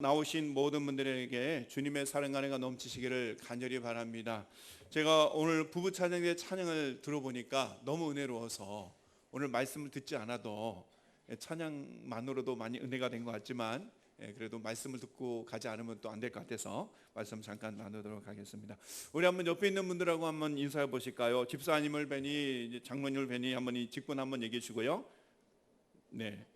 나오신 모든 분들에게 주님의 사랑과 은혜가 넘치시기를 간절히 바랍니다. 제가 오늘 부부 찬양의 찬양을 들어보니까 너무 은혜로워서 오늘 말씀을 듣지 않아도 찬양만으로도 많이 은혜가 된 것 같지만 그래도 말씀을 듣고 가지 않으면 또 안 될 것 같아서 말씀 잠깐 나누도록 하겠습니다. 우리 한번 옆에 있는 분들하고 한번 인사해 보실까요? 집사님을 뵈니 장로님을 뵈니 한번 이 직분 한번 얘기해 주고요. 네.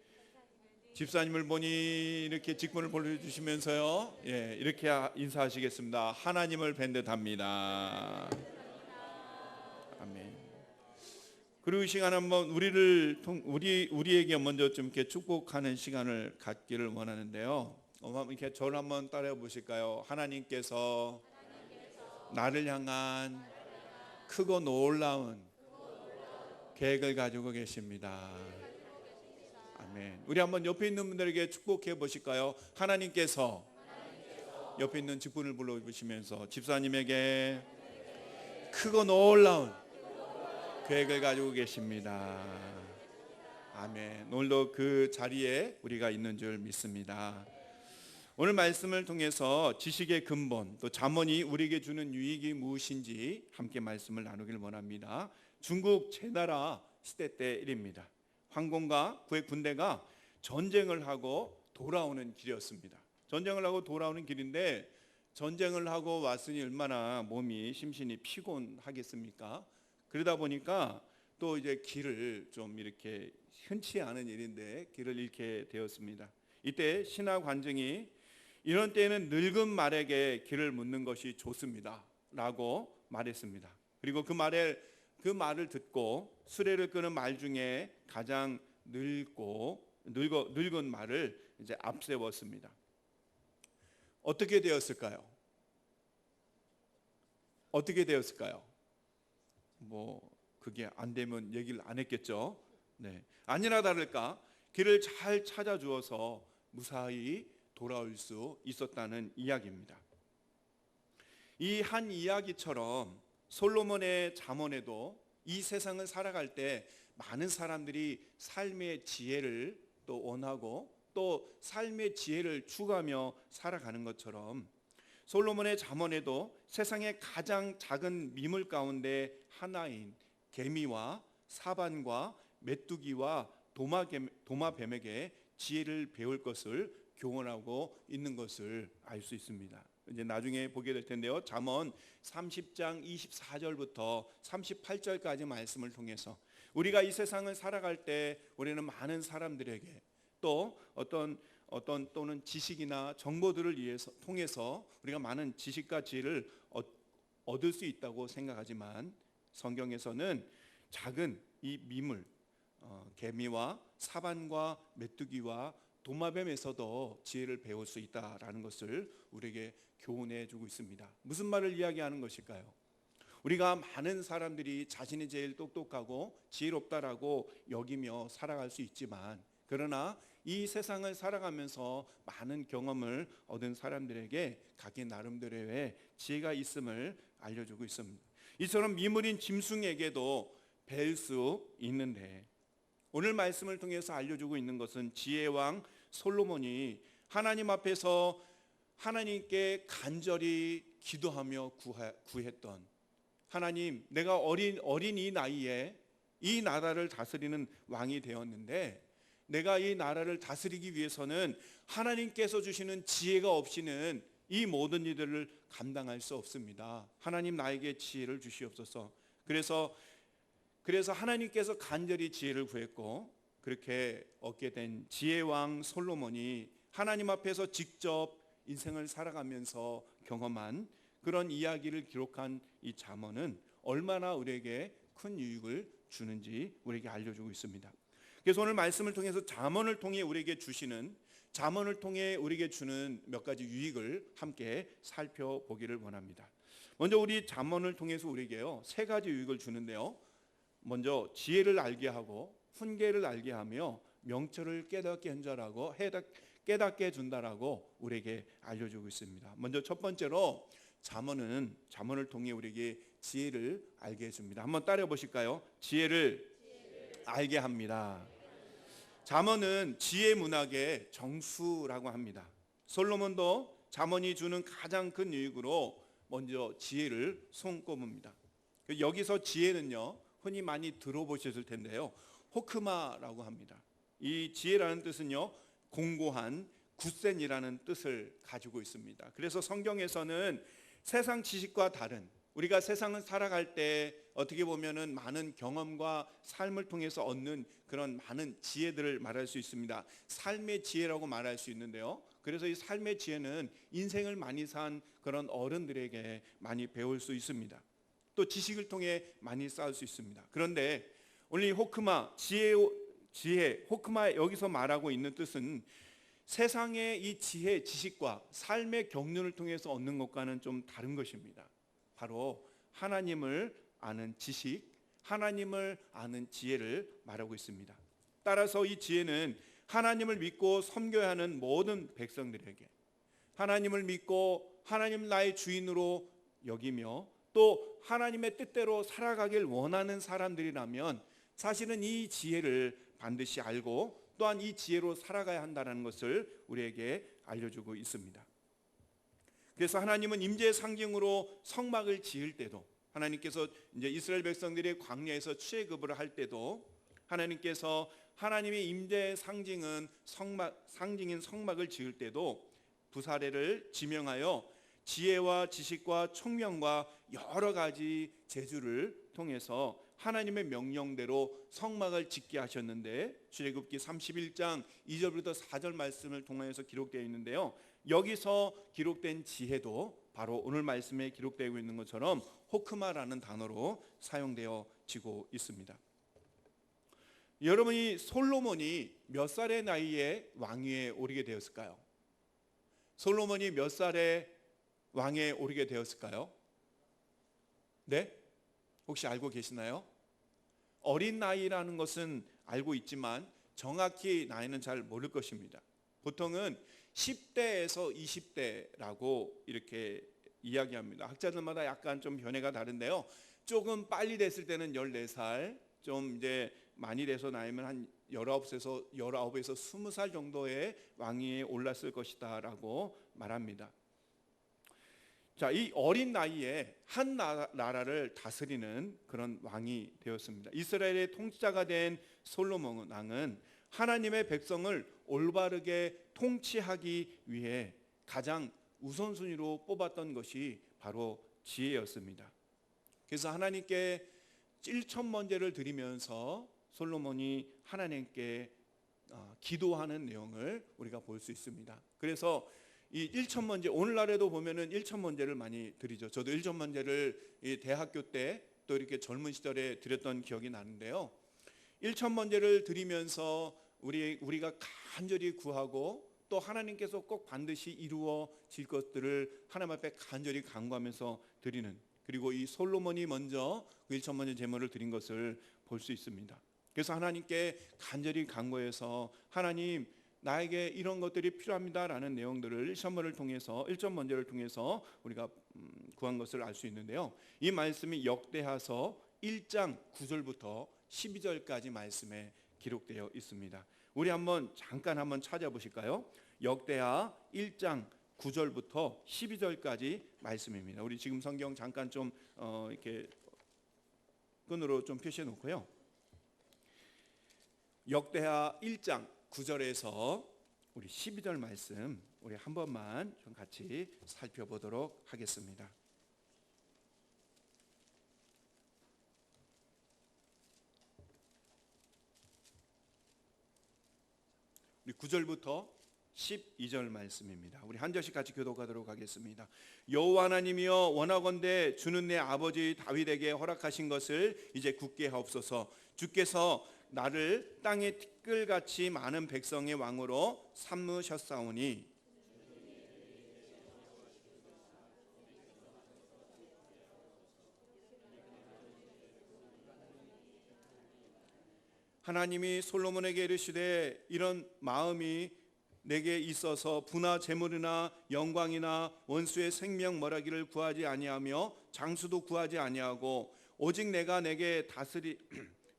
집사님을 보니 이렇게 직분을 보내주시면서요, 이렇게 인사하시겠습니다. 하나님을 뵌 듯합니다. 아멘. 그리고 이 시간 한번 우리에게 먼저 좀 이렇게 축복하는 시간을 갖기를 원하는데요. 이렇게 저를 한번 따라해 보실까요? 하나님께서 나를 향한 크고 놀라운 계획을 가지고 계십니다. 아멘. 우리 한번 옆에 있는 분들에게 축복해 보실까요? 하나님께서 옆에 있는 직분을 불러보시면서 집사님에게 크고 놀라운 계획을 가지고 계십니다. 아멘. 오늘도 그 자리에 우리가 있는 줄 믿습니다. 오늘 말씀을 통해서 지식의 근본, 또 잠언이 우리에게 주는 유익이 무엇인지 함께 말씀을 나누길 원합니다. 중국 제나라 시대 때 일입니다. 황공과 그의 군대가 전쟁을 하고 돌아오는 길이었습니다. 전쟁을 하고 돌아오는 길인데 전쟁을 하고 왔으니 얼마나 몸이 심신이 피곤하겠습니까? 그러다 보니까 또 이제 길을 좀 이렇게 흔치 않은 일인데 길을 잃게 되었습니다. 이때 신하 관정이 이런 때에는 늙은 말에게 길을 묻는 것이 좋습니다 라고 말했습니다. 그리고 그 말을 듣고 수레를 끄는 말 중에 가장 늙은 말을 이제 앞세웠습니다. 어떻게 되었을까요? 그게 안 되면 얘기를 안 했겠죠. 네. 아니나 다를까 길을 잘 찾아주어서 무사히 돌아올 수 있었다는 이야기입니다. 이 한 이야기처럼 솔로몬의 잠언에도 이 세상을 살아갈 때 많은 사람들이 삶의 지혜를 또 원하고 또 삶의 지혜를 추구하며 살아가는 것처럼 솔로몬의 잠언에도 세상의 가장 작은 미물 가운데 하나인 개미와 사반과 메뚜기와 도마뱀에게 지혜를 배울 것을 교훈하고 있는 것을 알 수 있습니다. 이제 나중에 보게 될 텐데요. 잠언 30장 24절부터 38절까지 말씀을 통해서 우리가 이 세상을 살아갈 때 우리는 많은 사람들에게 또 또는 지식이나 정보들을 통해서 우리가 많은 지식과 지혜를 얻을 수 있다고 생각하지만 성경에서는 작은 이 미물, 개미와 사반과 메뚜기와 도마뱀에서도 지혜를 배울 수 있다라는 것을 우리에게 교훈해 주고 있습니다. 무슨 말을 이야기하는 것일까요? 우리가 많은 사람들이 자신이 제일 똑똑하고 지혜롭다라고 여기며 살아갈 수 있지만 그러나 이 세상을 살아가면서 많은 경험을 얻은 사람들에게 각기 나름대로의 지혜가 있음을 알려주고 있습니다. 이처럼 미물인 짐승에게도 배울 수 있는데 오늘 말씀을 통해서 알려주고 있는 것은 지혜왕 솔로몬이 하나님 앞에서 하나님께 간절히 기도하며 구했던 하나님, 내가 어린 이 나이에 이 나라를 다스리는 왕이 되었는데 내가 이 나라를 다스리기 위해서는 하나님께서 주시는 지혜가 없이는 이 모든 일들을 감당할 수 없습니다. 하나님 나에게 지혜를 주시옵소서. 그래서 하나님께서 간절히 지혜를 구했고 그렇게 얻게 된 지혜왕 솔로몬이 하나님 앞에서 직접 인생을 살아가면서 경험한 그런 이야기를 기록한 이 잠언은 얼마나 우리에게 큰 유익을 주는지 우리에게 알려주고 있습니다. 그래서 오늘 말씀을 통해서 잠언을 통해 우리에게 주는 몇 가지 유익을 함께 살펴보기를 원합니다. 먼저 우리 잠언을 통해서 우리에게요 3가지 유익을 주는데요. 먼저 지혜를 알게 하고 훈계를 알게 하며 명철을 깨닫게 해준다라고 우리에게 알려주고 있습니다. 먼저 첫 번째로 잠언을 통해 우리에게 지혜를 알게 해줍니다. 한번 따라해 보실까요? 지혜를 알게 합니다. 잠언은 지혜 문학의 정수라고 합니다. 솔로몬도 잠언이 주는 가장 큰 유익으로 먼저 지혜를 손꼽습니다. 여기서 지혜는요, 흔히 많이 들어보셨을 텐데요, 호크마라고 합니다. 이 지혜라는 뜻은요, 공고한, 굳센이라는 뜻을 가지고 있습니다. 그래서 성경에서는 세상 지식과 다른, 우리가 세상을 살아갈 때 어떻게 보면은 많은 경험과 삶을 통해서 얻는 그런 많은 지혜들을 말할 수 있습니다. 삶의 지혜라고 말할 수 있는데요, 그래서 이 삶의 지혜는 인생을 많이 산 그런 어른들에게 많이 배울 수 있습니다. 또 지식을 통해 많이 쌓을 수 있습니다. 그런데 오늘 이 호크마, 지혜, 호크마 여기서 말하고 있는 뜻은 세상의 이 지혜, 지식과 삶의 경륜을 통해서 얻는 것과는 좀 다른 것입니다. 바로 하나님을 아는 지식, 하나님을 아는 지혜를 말하고 있습니다. 따라서 이 지혜는 하나님을 믿고 섬겨야 하는 모든 백성들에게, 하나님을 믿고 하나님 나의 주인으로 여기며 또 하나님의 뜻대로 살아가길 원하는 사람들이라면 사실은 이 지혜를 반드시 알고 또한 이 지혜로 살아가야 한다는 것을 우리에게 알려주고 있습니다. 그래서 하나님은 임재의 상징으로 성막을 지을 때도, 하나님께서 이제 이스라엘 백성들이 광야에서 출애굽을 할 때도 하나님께서 하나님의 임재의 상징인 성막을 지을 때도 부사례를 지명하여 지혜와 지식과 총명과 여러 가지 재주를 통해서 하나님의 명령대로 성막을 짓게 하셨는데, 출애굽기 31장 2절부터 4절 말씀을 통해서 기록되어 있는데요, 여기서 기록된 지혜도 바로 오늘 말씀에 기록되고 있는 것처럼 호크마라는 단어로 사용되어지고 있습니다. 여러분이 솔로몬이 몇 살의 나이에 왕위에 오르게 되었을까요? 솔로몬이 몇 살에 왕에 오르게 되었을까요? 네? 혹시 알고 계시나요? 어린 나이라는 것은 알고 있지만 정확히 나이는 잘 모를 것입니다. 보통은 10대에서 20대라고 이렇게 이야기합니다. 학자들마다 약간 좀 견해가 다른데요, 조금 빨리 됐을 때는 14살, 좀 이제 많이 돼서 나이면 한 19에서 20살 정도의 왕위에 올랐을 것이다 라고 말합니다. 자, 이 어린 나이에 한 나라를 다스리는 그런 왕이 되었습니다. 이스라엘의 통치자가 된 솔로몬 왕은 하나님의 백성을 올바르게 통치하기 위해 가장 우선순위로 뽑았던 것이 바로 지혜였습니다. 그래서 하나님께 1천번제를 드리면서 솔로몬이 하나님께 기도하는 내용을 우리가 볼 수 있습니다. 그래서 이 1천번제, 오늘날에도 보면은 1천번제를 많이 드리죠. 저도 1천번제를 대학교 때 또 이렇게 젊은 시절에 드렸던 기억이 나는데요, 1천번제를 드리면서 우리가 간절히 구하고 또 하나님께서 꼭 반드시 이루어질 것들을 하나님 앞에 간절히 간구하면서 드리는, 그리고 이 솔로몬이 먼저 그 1천번제 제물을 드린 것을 볼 수 있습니다. 그래서 하나님께 간절히 간구해서 하나님, 나에게 이런 것들이 필요합니다라는 내용들을 1천번제를 통해서 우리가 구한 것을 알 수 있는데요, 이 말씀이 역대하서 1장 9절부터 12절까지 말씀에 기록되어 있습니다. 우리 잠깐 한번 찾아보실까요? 역대하 1장 9절부터 12절까지 말씀입니다. 우리 지금 성경 잠깐 좀 이렇게 끈으로 좀 표시해 놓고요, 역대하 1장 9절에서 우리 12절 말씀 우리 한 번만 좀 같이 살펴보도록 하겠습니다. 우리 9절부터 12절 말씀입니다. 우리 한 절씩 같이 교독하도록 하겠습니다. 여호와 하나님이여, 원하건대 주는 내 아버지 다윗에게 허락하신 것을 이제 굳게 하옵소서. 주께서 나를 땅의 티끌같이 많은 백성의 왕으로 삼으셨사오니 하나님이 솔로몬에게 이르시되 이런 마음이 내게 있어서 부나 재물이나 영광이나 원수의 생명 멀어기를 구하지 아니하며 장수도 구하지 아니하고 오직 내가 내게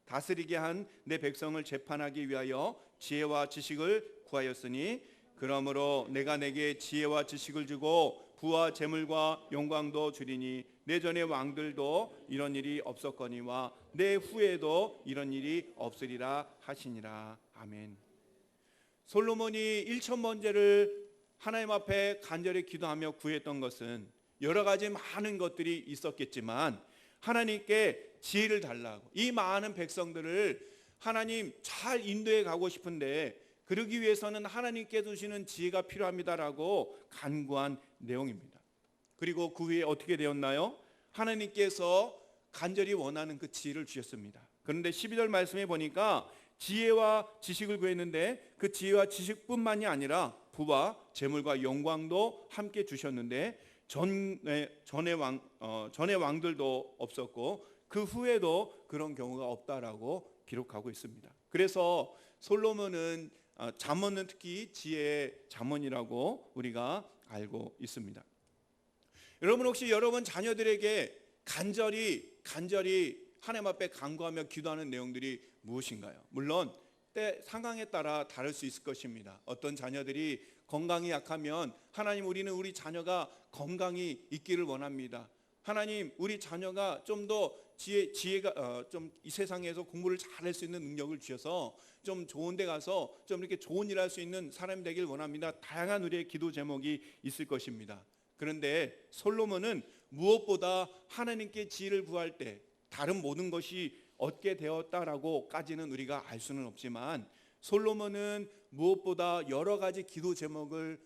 다스리게 한 내 백성을 재판하기 위하여 지혜와 지식을 구하였으니 그러므로 내가 내게 지혜와 지식을 주고 부와 재물과 영광도 주리니 내 전의 왕들도 이런 일이 없었거니와 내 후에도 이런 일이 없으리라 하시니라. 아멘. 솔로몬이 1,000번제를 하나님 앞에 간절히 기도하며 구했던 것은 여러 가지 많은 것들이 있었겠지만 하나님께 지혜를 달라고, 이 많은 백성들을 하나님 잘 인도해 가고 싶은데 그러기 위해서는 하나님께 주시는 지혜가 필요합니다라고 간구한 내용입니다. 그리고 그 후에 어떻게 되었나요? 하나님께서 간절히 원하는 그 지혜를 주셨습니다. 그런데 12절 말씀에 보니까 지혜와 지식을 구했는데 그 지혜와 지식뿐만이 아니라 부와 재물과 영광도 함께 주셨는데 전의 왕들도 없었고 그 후에도 그런 경우가 없다라고 기록하고 있습니다. 그래서 솔로몬은 잠언은 특히 지혜의 잠언이라고 우리가 알고 있습니다. 여러분, 혹시 여러분 자녀들에게 간절히 하나님 앞에 간구하며 기도하는 내용들이 무엇인가요? 물론 때 상황에 따라 다를 수 있을 것입니다. 어떤 자녀들이 건강이 약하면 하나님, 우리는 우리 자녀가 건강이 있기를 원합니다. 하나님, 우리 자녀가 좀 더 지혜가 좀 이 세상에서 공부를 잘할 수 있는 능력을 주셔서 좀 좋은 데 가서 좀 이렇게 좋은 일 할 수 있는 사람이 되길 원합니다. 다양한 우리의 기도 제목이 있을 것입니다. 그런데 솔로몬은 무엇보다 하나님께 지혜를 구할 때 다른 모든 것이 얻게 되었다라고까지는 우리가 알 수는 없지만 솔로몬은 무엇보다 여러 가지 기도 제목을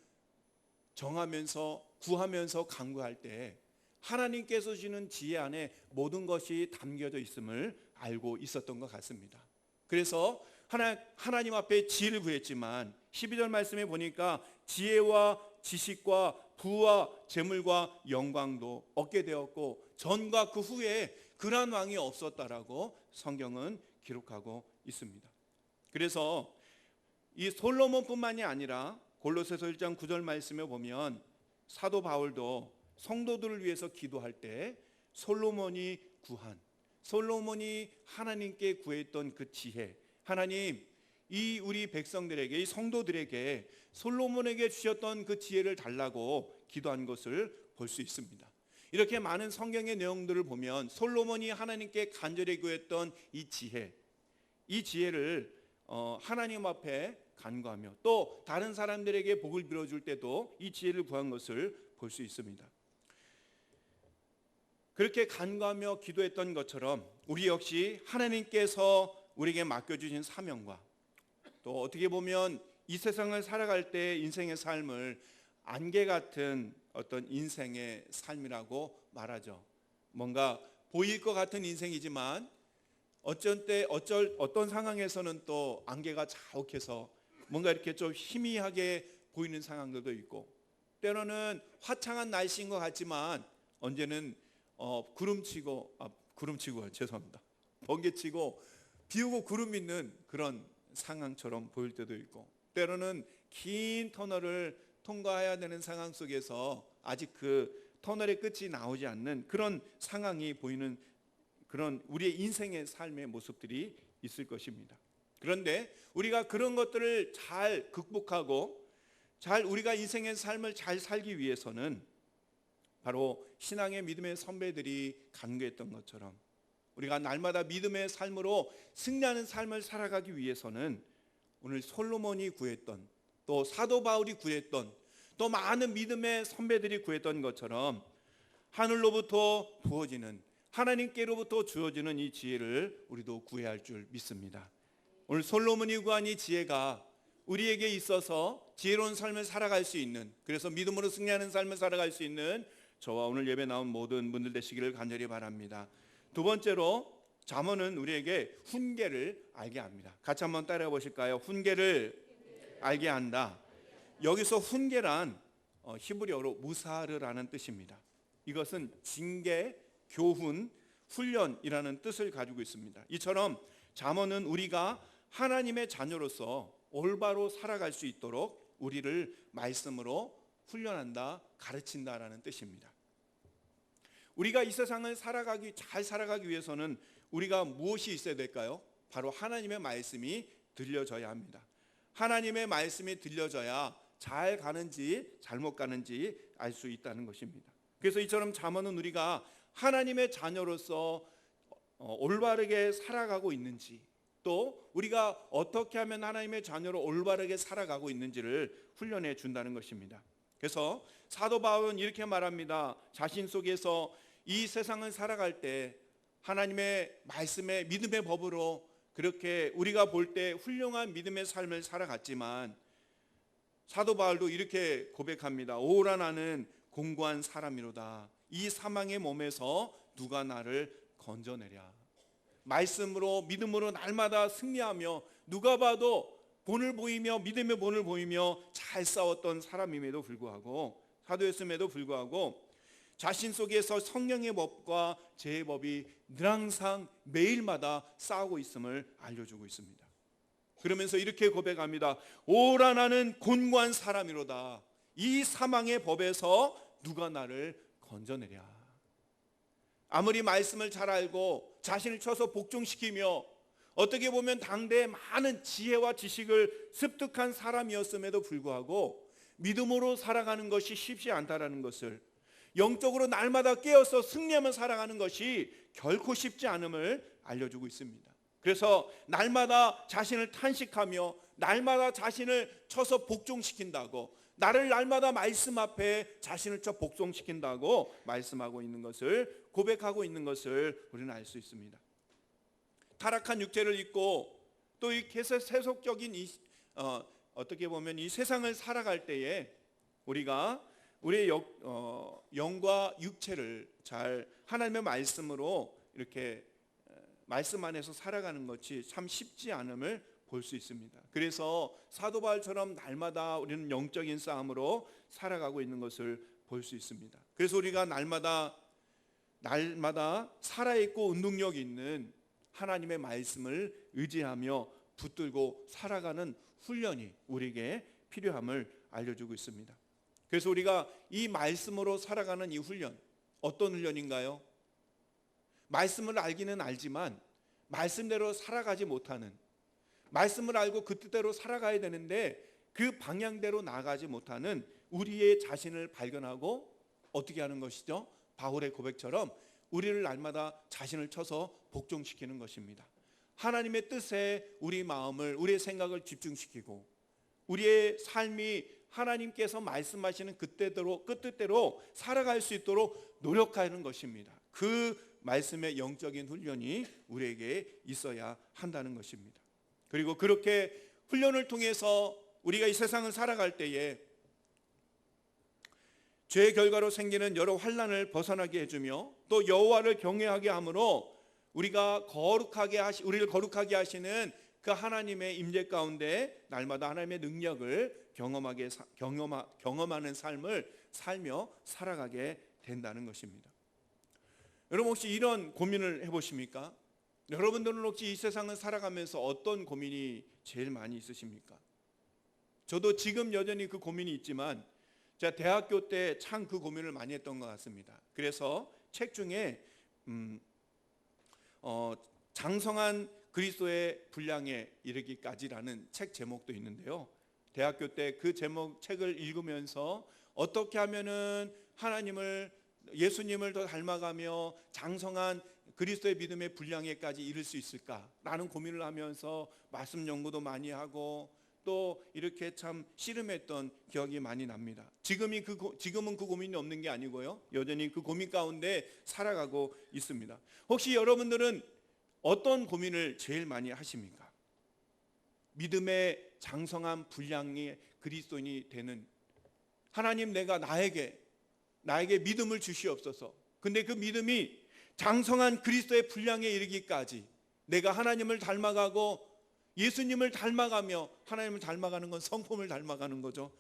정하면서 구하면서 간구할 때 하나님께서 주시는 지혜 안에 모든 것이 담겨져 있음을 알고 있었던 것 같습니다. 그래서 하나님 앞에 지혜를 구했지만 12절 말씀에 보니까 지혜와 지식과 부와 재물과 영광도 얻게 되었고 전과 그 후에 그러한 왕이 없었다라고 성경은 기록하고 있습니다. 그래서 이 솔로몬뿐만이 아니라 골로새서 1장 9절 말씀에 보면 사도 바울도 성도들을 위해서 기도할 때 솔로몬이 하나님께 구했던 그 지혜, 하나님 이 우리 백성들에게, 이 성도들에게 솔로몬에게 주셨던 그 지혜를 달라고 기도한 것을 볼 수 있습니다. 이렇게 많은 성경의 내용들을 보면 솔로몬이 하나님께 간절히 구했던 이 지혜를 하나님 앞에 간구하며 또 다른 사람들에게 복을 빌어줄 때도 이 지혜를 구한 것을 볼 수 있습니다. 그렇게 간구하며 기도했던 것처럼 우리 역시 하나님께서 우리에게 맡겨주신 사명과 또 어떻게 보면 이 세상을 살아갈 때 인생의 삶을 안개 같은 어떤 인생의 삶이라고 말하죠. 뭔가 보일 것 같은 인생이지만 어떤 상황에서는 또 안개가 자욱해서 뭔가 이렇게 좀 희미하게 보이는 상황들도 있고 때로는 화창한 날씨인 것 같지만 언제는 번개치고 비 오고 구름 있는 그런 상황처럼 보일 때도 있고 때로는 긴 터널을 통과해야 되는 상황 속에서 아직 그 터널의 끝이 나오지 않는 그런 상황이 보이는 그런 우리의 인생의 삶의 모습들이 있을 것입니다. 그런데 우리가 그런 것들을 잘 극복하고 우리가 인생의 삶을 잘 살기 위해서는 바로 신앙의 믿음의 선배들이 간구했던 것처럼 우리가 날마다 믿음의 삶으로 승리하는 삶을 살아가기 위해서는 오늘 솔로몬이 구했던 또 사도 바울이 구했던 또 많은 믿음의 선배들이 구했던 것처럼 하늘로부터 부어지는 하나님께로부터 주어지는 이 지혜를 우리도 구해야 할 줄 믿습니다. 오늘 솔로몬이 구한 이 지혜가 우리에게 있어서 지혜로운 삶을 살아갈 수 있는, 그래서 믿음으로 승리하는 삶을 살아갈 수 있는 저와 오늘 예배 나온 모든 분들 되시기를 간절히 바랍니다. 두 번째로 잠언은 우리에게 훈계를 알게 합니다. 같이 한번 따라해 보실까요? 훈계를 알게 한다. 여기서 훈계란 히브리어로 무사르라는 뜻입니다. 이것은 징계, 교훈, 훈련이라는 뜻을 가지고 있습니다. 이처럼 잠언은 우리가 하나님의 자녀로서 올바로 살아갈 수 있도록 우리를 말씀으로 훈련한다, 가르친다라는 뜻입니다. 우리가 이 세상을 잘 살아가기 위해서는 우리가 무엇이 있어야 될까요? 바로 하나님의 말씀이 들려져야 합니다. 하나님의 말씀이 들려져야 잘 가는지 잘못 가는지 알 수 있다는 것입니다. 그래서 이처럼 잠언은 우리가 하나님의 자녀로서 올바르게 살아가고 있는지, 또 우리가 어떻게 하면 하나님의 자녀로 올바르게 살아가고 있는지를 훈련해 준다는 것입니다. 그래서 사도 바울은 이렇게 말합니다. 자신 속에서 이 세상을 살아갈 때 하나님의 말씀의 믿음의 법으로 그렇게 우리가 볼 때 훌륭한 믿음의 삶을 살아갔지만, 사도 바울도 이렇게 고백합니다. 오라 나는 공고한 사람이로다. 이 사망의 몸에서 누가 나를 건져내랴. 말씀으로 믿음으로 날마다 승리하며 누가 봐도 본을 보이며 믿음의 본을 보이며 잘 싸웠던 사람임에도 불구하고, 사도였음에도 불구하고 자신 속에서 성령의 법과 죄의 법이 늘 항상 매일마다 싸우고 있음을 알려주고 있습니다. 그러면서 이렇게 고백합니다. 오라 나는 곤고한 사람이로다. 이 사망의 법에서 누가 나를 건져내랴. 아무리 말씀을 잘 알고 자신을 쳐서 복종시키며 어떻게 보면 당대에 많은 지혜와 지식을 습득한 사람이었음에도 불구하고 믿음으로 살아가는 것이 쉽지 않다라는 것을, 영적으로 날마다 깨어서 승리하며 살아가는 것이 결코 쉽지 않음을 알려주고 있습니다. 그래서 날마다 자신을 탄식하며 날마다 자신을 쳐서 복종시킨다고, 나를 날마다 말씀 앞에 자신을 쳐 복종시킨다고 말씀하고 있는 것을, 고백하고 있는 것을 우리는 알 수 있습니다. 타락한 육체를 입고 또 이 세속적인 어떻게 보면 이 세상을 살아갈 때에 우리가 우리의 영과 육체를 잘 하나님의 말씀으로 이렇게 말씀 안에서 살아가는 것이 참 쉽지 않음을 볼 수 있습니다. 그래서 사도 바울처럼 날마다 우리는 영적인 싸움으로 살아가고 있는 것을 볼 수 있습니다. 그래서 우리가 날마다 살아있고 운동력 있는 하나님의 말씀을 의지하며 붙들고 살아가는 훈련이 우리에게 필요함을 알려주고 있습니다. 그래서 우리가 이 말씀으로 살아가는 이 훈련, 어떤 훈련인가요? 말씀을 알기는 알지만 말씀대로 살아가지 못하는, 말씀을 알고 그 뜻대로 살아가야 되는데 그 방향대로 나아가지 못하는 우리의 자신을 발견하고 어떻게 하는 것이죠? 바울의 고백처럼 우리를 날마다 자신을 쳐서 복종시키는 것입니다. 하나님의 뜻에 우리 마음을, 우리의 생각을 집중시키고 우리의 삶이 하나님께서 말씀하시는 그 뜻대로 살아갈 수 있도록 노력하는 것입니다. 그 말씀의 영적인 훈련이 우리에게 있어야 한다는 것입니다. 그리고 그렇게 훈련을 통해서 우리가 이 세상을 살아갈 때에 죄의 결과로 생기는 여러 환난을 벗어나게 해주며 또 여호와를 경외하게 함으로 우리를 거룩하게 하시는 그 하나님의 임재 가운데 날마다 하나님의 능력을 경험하는 삶을 살며 살아가게 된다는 것입니다. 여러분 혹시 이런 고민을 해보십니까? 여러분들은 혹시 이 세상을 살아가면서 어떤 고민이 제일 많이 있으십니까? 저도 지금 여전히 그 고민이 있지만 제가 대학교 때 참 그 고민을 많이 했던 것 같습니다. 그래서 책 중에 장성한 그리스도의 분량에 이르기까지라는 책 제목도 있는데요. 대학교 때 그 책을 읽으면서 어떻게 하면은 예수님을 더 닮아가며 장성한 그리스도의 믿음의 분량에까지 이를 수 있을까라는 고민을 하면서 말씀 연구도 많이 하고 또 이렇게 참 씨름했던 기억이 많이 납니다. 지금은 그 고민이 없는 게 아니고요. 여전히 그 고민 가운데 살아가고 있습니다. 혹시 여러분들은 어떤 고민을 제일 많이 하십니까? 믿음의 장성한 분량의 그리스도인이 되는 하나님, 나에게 믿음을 주시옵소서. 근데 그 믿음이 장성한 그리스도의 분량에 이르기까지 내가 하나님을 닮아가고 예수님을 닮아가며, 하나님을 닮아가는 건 성품을 닮아가는 거죠.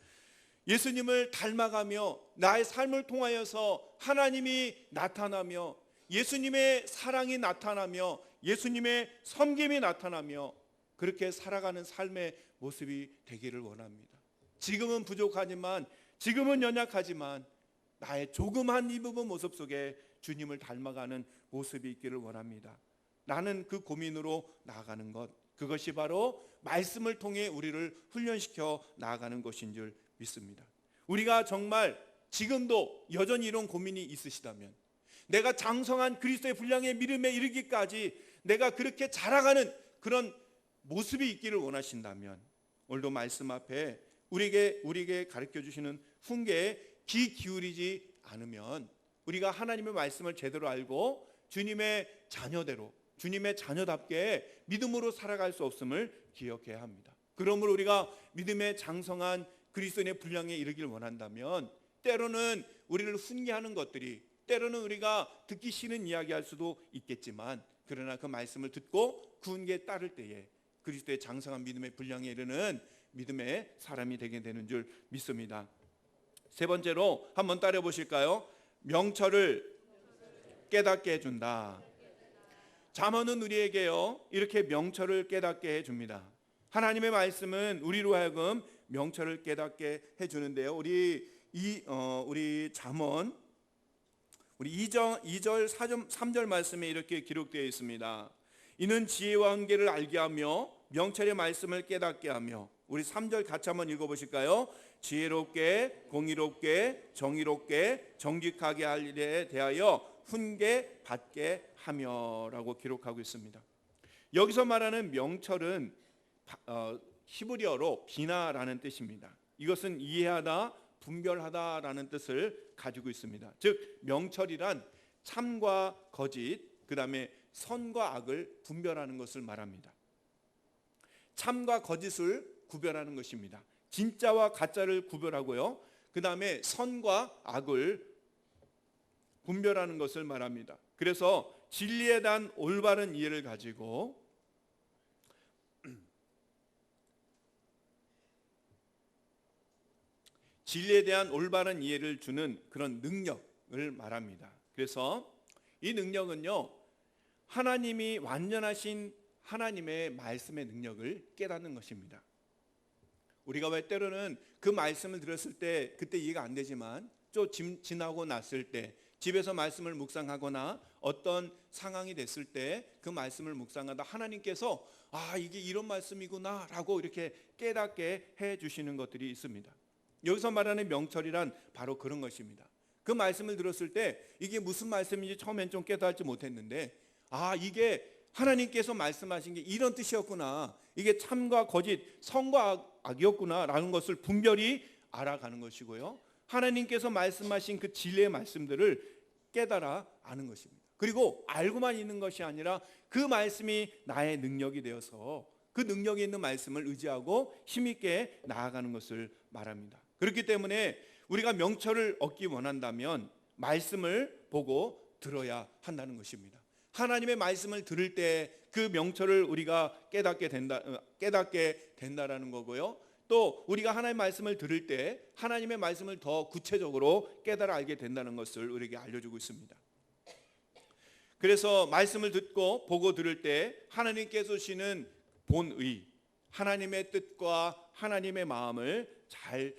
예수님을 닮아가며 나의 삶을 통하여서 하나님이 나타나며 예수님의 사랑이 나타나며 예수님의 섬김이 나타나며 그렇게 살아가는 삶의 모습이 되기를 원합니다. 지금은 부족하지만, 지금은 연약하지만 나의 조그만 이 부분 모습 속에 주님을 닮아가는 모습이 있기를 원합니다. 나는 그 고민으로 나아가는 것, 그것이 바로 말씀을 통해 우리를 훈련시켜 나아가는 것인 줄 믿습니다. 우리가 정말 지금도 여전히 이런 고민이 있으시다면, 내가 장성한 그리스도의 분량의 믿음에 이르기까지 내가 그렇게 자라가는 그런 모습이 있기를 원하신다면, 오늘도 말씀 앞에 우리에게 가르쳐 주시는 훈계에 귀 기울이지 않으면 우리가 하나님의 말씀을 제대로 알고 주님의 자녀대로, 주님의 자녀답게 믿음으로 살아갈 수 없음을 기억해야 합니다. 그러므로 우리가 믿음의 장성한 그리스도인의 분량에 이르길 원한다면, 때로는 우리를 훈계하는 것들이, 때로는 우리가 듣기 싫은 이야기할 수도 있겠지만, 그러나 그 말씀을 듣고 그 훈계에 따를 때에 그리스도의 장성한 믿음의 분량에 이르는 믿음의 사람이 되게 되는 줄 믿습니다. 세 번째로 한번 따라 보실까요? 명철을 깨닫게 해준다. 잠언은 우리에게요, 이렇게 명철을 깨닫게 해줍니다. 하나님의 말씀은 우리로 하여금 명철을 깨닫게 해주는데요. 우리 잠언 우리 2절 3절 말씀에 이렇게 기록되어 있습니다. 이는 지혜와 훈계를 알게 하며 명철의 말씀을 깨닫게 하며, 우리 3절 같이 한번 읽어보실까요? 지혜롭게 공의롭게 정의롭게 정직하게 할 일에 대하여 훈계 받게 하며 라고 기록하고 있습니다. 여기서 말하는 명철은 히브리어로 비나라는 뜻입니다. 이것은 이해하다, 분별하다라는 뜻을 가지고 있습니다. 즉 명철이란 참과 거짓, 그 다음에 선과 악을 분별하는 것을 말합니다. 참과 거짓을 구별하는 것입니다. 진짜와 가짜를 구별하고요, 그 다음에 선과 악을 분별하는 것을 말합니다. 그래서 진리에 대한 올바른 이해를 가지고 진리에 대한 올바른 이해를 주는 그런 능력을 말합니다. 그래서 이 능력은요, 하나님이 완전하신 하나님의 말씀의 능력을 깨닫는 것입니다. 우리가 왜 때로는 그 말씀을 들었을 때 그때 이해가 안 되지만 좀 지나고 났을 때, 집에서 말씀을 묵상하거나 어떤 상황이 됐을 때 그 말씀을 묵상하다 하나님께서 이게 이런 말씀이구나 라고 이렇게 깨닫게 해주시는 것들이 있습니다. 여기서 말하는 명철이란 바로 그런 것입니다. 그 말씀을 들었을 때 이게 무슨 말씀인지 처음엔 좀 깨닫지 못했는데, 이게 하나님께서 말씀하신 게 이런 뜻이었구나, 이게 참과 거짓, 선과 악이었구나 라는 것을 분별히 알아가는 것이고요, 하나님께서 말씀하신 그 진리의 말씀들을 깨달아 아는 것입니다. 그리고 알고만 있는 것이 아니라 그 말씀이 나의 능력이 되어서 그 능력이 있는 말씀을 의지하고 힘있게 나아가는 것을 말합니다. 그렇기 때문에 우리가 명철을 얻기 원한다면 말씀을 보고 들어야 한다는 것입니다. 하나님의 말씀을 들을 때 그 명철을 우리가 깨닫게 된다라는 거고요, 또 우리가 하나님의 말씀을 들을 때 하나님의 말씀을 더 구체적으로 깨달아 알게 된다는 것을 우리에게 알려주고 있습니다. 그래서 말씀을 듣고 보고 들을 때 하나님께서 주시는 본의, 하나님의 뜻과 하나님의 마음을 잘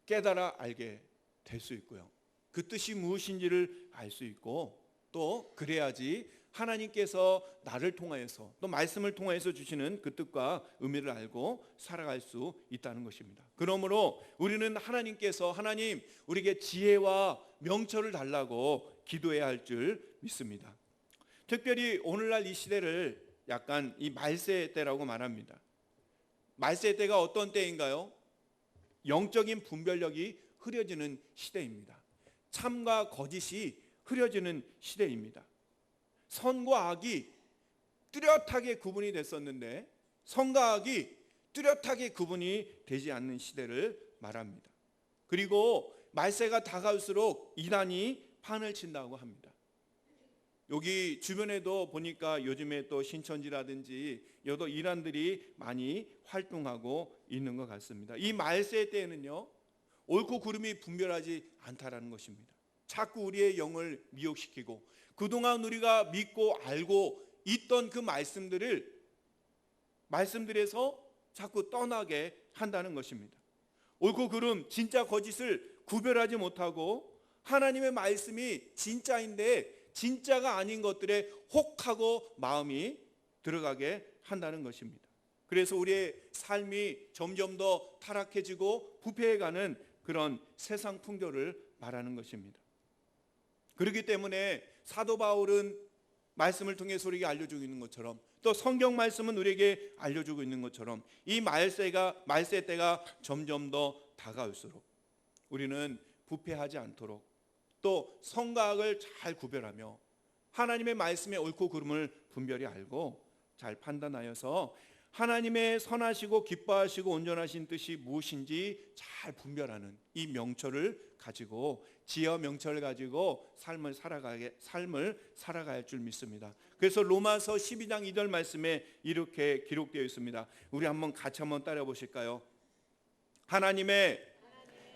깨달아 알게 될 수 있고요, 그 뜻이 무엇인지를 알 수 있고, 또 그래야지 하나님께서 나를 통하여서 또 말씀을 통하여서 주시는 그 뜻과 의미를 알고 살아갈 수 있다는 것입니다. 그러므로 우리는 하나님 우리에게 지혜와 명철을 달라고 기도해야 할 줄 믿습니다. 특별히 오늘날 이 시대를 약간 이 말세 때라고 말합니다. 말세 때가 어떤 때인가요? 영적인 분별력이 흐려지는 시대입니다. 참과 거짓이 흐려지는 시대입니다. 선과 악이 뚜렷하게 구분이 됐었는데 선과 악이 뚜렷하게 구분이 되지 않는 시대를 말합니다. 그리고 말세가 다가올수록 이단이 판을 친다고 합니다. 여기 주변에도 보니까 요즘에 또 신천지라든지 여도 이단들이 많이 활동하고 있는 것 같습니다. 이 말세 때에는요, 옳고 그름이 분별하지 않다라는 것입니다. 자꾸 우리의 영을 미혹시키고 그동안 우리가 믿고 알고 있던 그 말씀들에서 자꾸 떠나게 한다는 것입니다. 옳고 그름, 진짜 거짓을 구별하지 못하고 하나님의 말씀이 진짜인데 진짜가 아닌 것들에 혹하고 마음이 들어가게 한다는 것입니다. 그래서 우리의 삶이 점점 더 타락해지고 부패해가는 그런 세상 풍조를 말하는 것입니다. 그렇기 때문에 사도 바울은 말씀을 통해서 우리에게 알려주고 있는 것처럼, 또 성경 말씀은 우리에게 알려주고 있는 것처럼, 이 말세 때가 점점 더 다가올수록 우리는 부패하지 않도록, 또 성과 악을 잘 구별하며 하나님의 말씀의 옳고 그름을 분별히 알고 잘 판단하여서 하나님의 선하시고 기뻐하시고 온전하신 뜻이 무엇인지 잘 분별하는 이 명철을 가지고, 지혜와 명철을 가지고 삶을 살아가야 할 줄 믿습니다. 그래서 로마서 12장 2절 말씀에 이렇게 기록되어 있습니다. 우리 같이 한번 따라 보실까요? 하나님의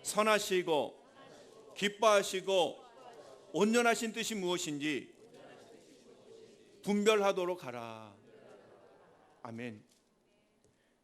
선하시고 기뻐하시고 온전하신 뜻이 무엇인지 분별하도록 하라. 아멘.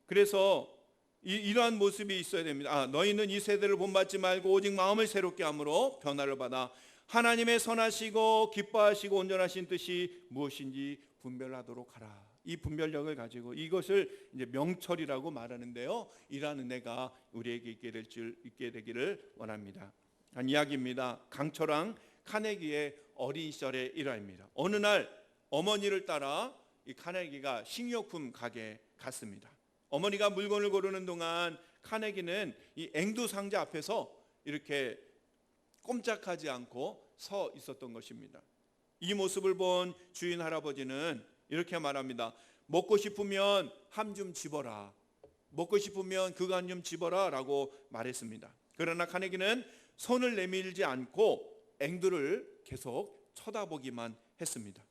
그래서 이러한 모습이 있어야 됩니다. 너희는 이 세대를 본받지 말고 오직 마음을 새롭게 함으로 변화를 받아 하나님의 선하시고 기뻐하시고 온전하신 뜻이 무엇인지 분별하도록 하라. 이 분별력을 가지고 이것을 이제 명철이라고 말하는데요, 이러한 은혜가 우리에게 있게 되기를 원합니다. 한 이야기입니다. 강철왕 카네기의 어린 시절의 일화입니다. 어느 날 어머니를 따라 이 카네기가 식료품 가게에 갔습니다. 어머니가 물건을 고르는 동안 카네기는 이 앵두 상자 앞에서 이렇게 꼼짝하지 않고 서 있었던 것입니다. 이 모습을 본 주인 할아버지는 이렇게 말합니다. 먹고 싶으면 함 좀 집어라. 먹고 싶으면 그거 한 좀 집어라 라고 말했습니다. 그러나 카네기는 손을 내밀지 않고 앵두를 계속 쳐다보기만 했습니다.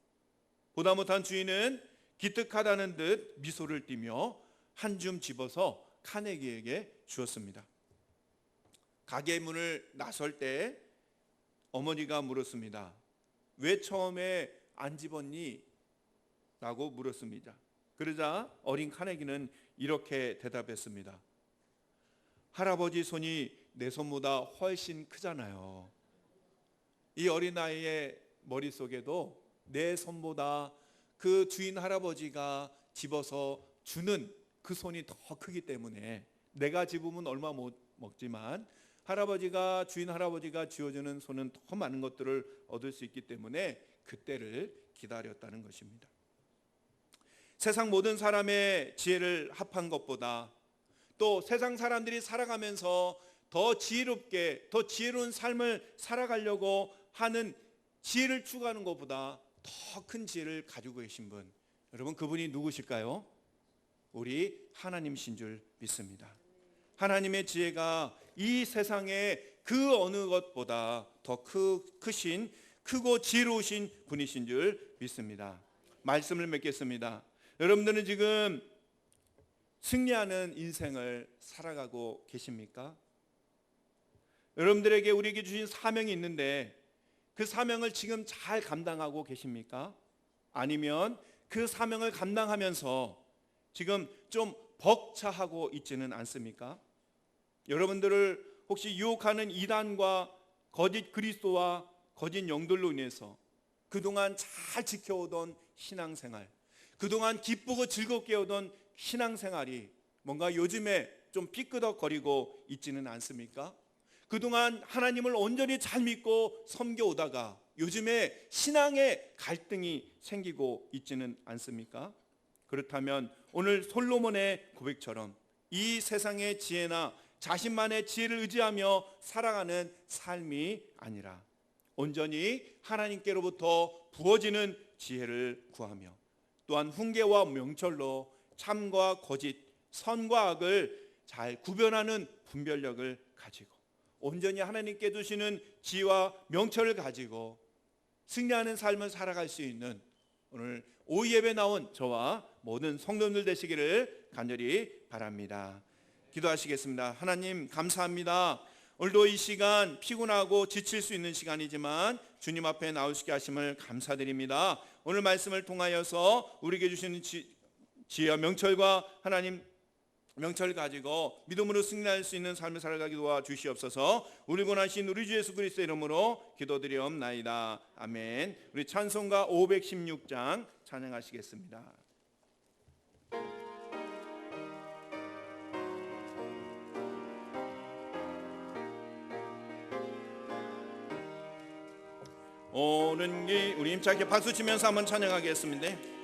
보다 못한 주인은 기특하다는 듯 미소를 띠며 한 줌 집어서 카네기에게 주었습니다. 가게 문을 나설 때 어머니가 물었습니다. 왜 처음에 안 집었니? 라고 물었습니다. 그러자 어린 카네기는 이렇게 대답했습니다. 할아버지 손이 내 손보다 훨씬 크잖아요. 이 어린아이의 머릿속에도 내 손보다 그 주인 할아버지가 집어서 주는 그 손이 더 크기 때문에 내가 집으면 얼마 못 먹지만 주인 할아버지가 쥐어주는 손은 더 많은 것들을 얻을 수 있기 때문에 그때를 기다렸다는 것입니다. 세상 모든 사람의 지혜를 합한 것보다, 또 세상 사람들이 살아가면서 더 지혜롭게, 더 지혜로운 삶을 살아가려고 하는 지혜를 추구하는 것보다 더 큰 지혜를 가지고 계신 분, 여러분 그분이 누구실까요? 우리 하나님이신 줄 믿습니다. 하나님의 지혜가 이 세상의 그 어느 것보다 더 크신, 크고 지혜로우신 분이신 줄 믿습니다. 말씀을 맺겠습니다. 여러분들은 지금 승리하는 인생을 살아가고 계십니까? 여러분들에게 우리에게 주신 사명이 있는데 그 사명을 지금 잘 감당하고 계십니까? 아니면 그 사명을 감당하면서 지금 좀 벅차하고 있지는 않습니까? 여러분들을 혹시 유혹하는 이단과 거짓 그리스도와 거짓 영들로 인해서 그동안 잘 지켜오던 신앙생활, 그동안 기쁘고 즐겁게 오던 신앙생활이 뭔가 요즘에 좀 삐끄덕거리고 있지는 않습니까? 그동안 하나님을 온전히 잘 믿고 섬겨오다가 요즘에 신앙의 갈등이 생기고 있지는 않습니까? 그렇다면 오늘 솔로몬의 고백처럼 이 세상의 지혜나 자신만의 지혜를 의지하며 살아가는 삶이 아니라 온전히 하나님께로부터 부어지는 지혜를 구하며, 또한 훈계와 명철로 참과 거짓, 선과 악을 잘 구별하는 분별력을 가지고 온전히 하나님께 두시는 지혜와 명철을 가지고 승리하는 삶을 살아갈 수 있는 오늘 오후 예배 나온 저와 모든 성도들 되시기를 간절히 바랍니다. 기도하시겠습니다. 하나님 감사합니다. 오늘도 이 시간 피곤하고 지칠 수 있는 시간이지만 주님 앞에 나오시게 하심을 감사드립니다. 오늘 말씀을 통하여서 우리에게 주시는 지혜와 명철과 하나님 명철을 가지고 믿음으로 승리할 수 있는 삶을 살아가기 도와주시옵소서. 우리 구원하신 우리 주 예수 그리스도의 이름으로 기도드리옵나이다. 아멘. 우리 찬송가 516장 찬양하시겠습니다. 오는 길 우리 힘차게 박수 치면서 한번 찬양하겠습니다.